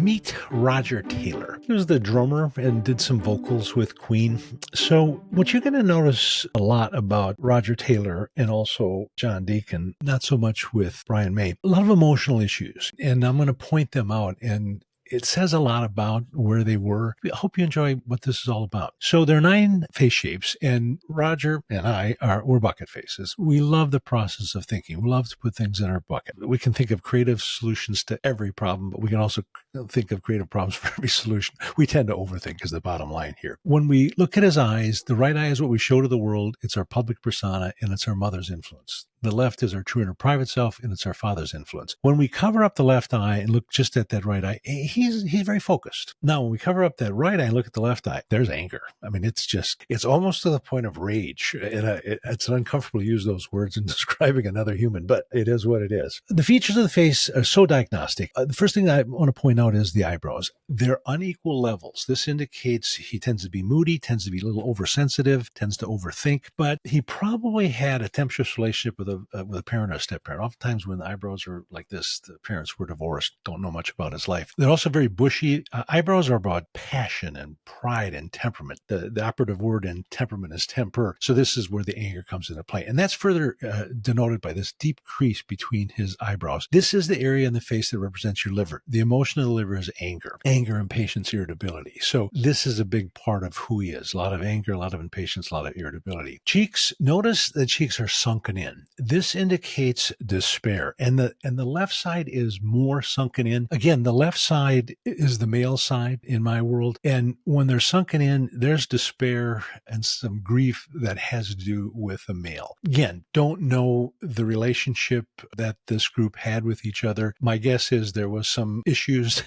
Meet Roger Taylor. He was the drummer and did some vocals with Queen. So, what you're going to notice a lot about Roger Taylor and also John Deacon, not so much with Brian May, a lot of emotional issues. And I'm going to point them out. And it says a lot about where they were. I hope you enjoy what this is all about. So there are 9 face shapes, and Roger and we're bucket faces. We love the process of thinking. We love to put things in our bucket. We can think of creative solutions to every problem, but we can also think of creative problems for every solution. We tend to overthink is the bottom line here. When we look at his eyes, the right eye is what we show to the world. It's our public persona, and it's our mother's influence. The left is our true inner private self, and it's our father's influence. When we cover up the left eye and look just at that right eye, he's very focused. Now, when we cover up that right eye and look at the left eye, there's anger. I mean, it's almost to the point of rage. And it's uncomfortable to use those words in describing another human, but it is what it is. The features of the face are so diagnostic. The first thing I want to point out is the eyebrows. They're unequal levels. This indicates he tends to be moody, tends to be a little oversensitive, tends to overthink, but he probably had a tempestuous relationship with a parent or a step-parent. Oftentimes when the eyebrows are like this, the parents were divorced, don't know much about his life. They're also very bushy. Eyebrows are about passion and pride and temperament. The operative word in temperament is temper. So this is where the anger comes into play. And that's further denoted by this deep crease between his eyebrows. This is the area in the face that represents your liver. The emotion of the liver is anger, impatience, irritability. So this is a big part of who he is. A lot of anger, a lot of impatience, a lot of irritability. Cheeks, notice the cheeks are sunken in. This indicates despair. And the left side is more sunken in. Again, the left side is the male side in my world. And when they're sunken in, there's despair and some grief that has to do with the male. Again, don't know the relationship that this group had with each other. My guess is there was some issues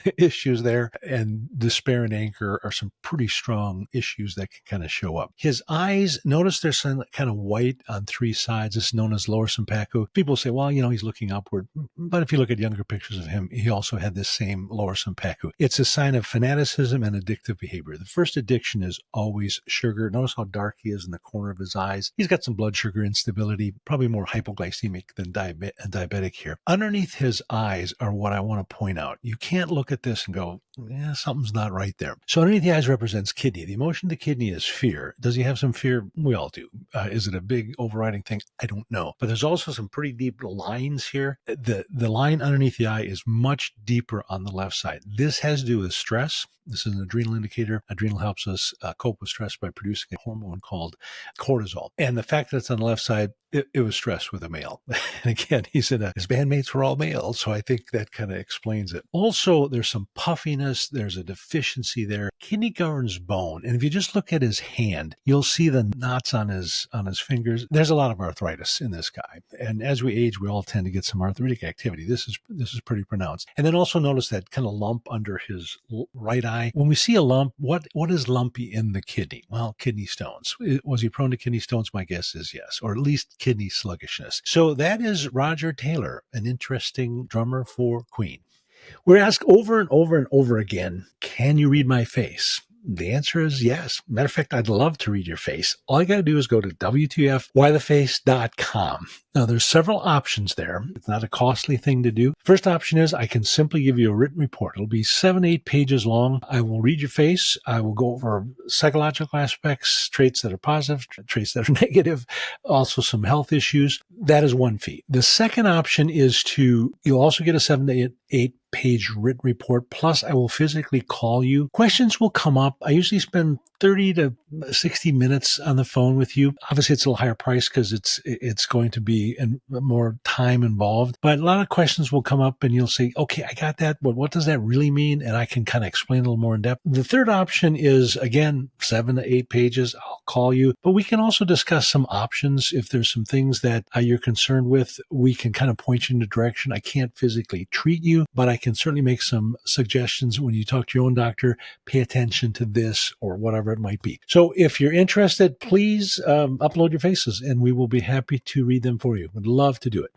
there, and despair and anger are some pretty strong issues that can kind of show up. His eyes, notice they're kind of white on 3 sides. It's known as lower sanpaku. People say, well, he's looking upward. But if you look at younger pictures of him, he also had this same lower sanpaku. It's a sign of fanaticism and addictive behavior. The first addiction is always sugar. Notice how dark he is in the corner of his eyes. He's got some blood sugar instability, probably more hypoglycemic than diabetic here. Underneath his eyes are what I want to point out. You can't look at this and go, something's not right there. So underneath the eyes represents kidney. The emotion of the kidney is fear. Does he have some fear? We all do. Is it a big overriding thing? I don't know. But there's also some pretty deep lines here. The line underneath the eye is much deeper on the left side. This has to do with stress. This is an adrenal indicator. Adrenal helps us cope with stress by producing a hormone called cortisol. And the fact that it's on the left side, it was stress with a male. And again, he said his bandmates were all males, so I think that kind of explains it. Also, there's some puffiness. There's a deficiency there. Kidney governs bone. And if you just look at his hand, you'll see the knots on his fingers. There's a lot of arthritis in this guy. And as we age, we all tend to get some arthritic activity. This is pretty pronounced. And then also notice that kind of lump under his right eye. When we see a lump, what is lumpy in the kidney? Well, kidney stones. Was he prone to kidney stones? My guess is yes, or at least kidney sluggishness. So that is Roger Taylor, an interesting drummer for Queen. We're asked over and over and over again, can you read my face? The answer is yes. Matter of fact, I'd love to read your face. All you got to do is go to WTFWhytheface.com. Now, there's several options there. It's not a costly thing to do. First option is I can simply give you a written report. It'll be 7-8 pages long. I will read your face. I will go over psychological aspects, traits that are positive, traits that are negative, also some health issues. That is one fee. The second option is you'll also get a 7-8 page written report. Plus, I will physically call you. Questions will come up. I usually spend 30 to 60 minutes on the phone with you. Obviously, it's a little higher price because it's going to be more time involved. But a lot of questions will come up and you'll say, okay, I got that, but what does that really mean? And I can kind of explain a little more in depth. The third option is, again, 7 to 8 pages. I'll call you. But we can also discuss some options. If there's some things that you're concerned with, we can kind of point you in a direction. I can't physically treat you, but I can certainly make some suggestions when you talk to your own doctor. Pay attention to this or whatever it might be. So if you're interested, please upload your faces and we will be happy to read them for you. Would love to do it.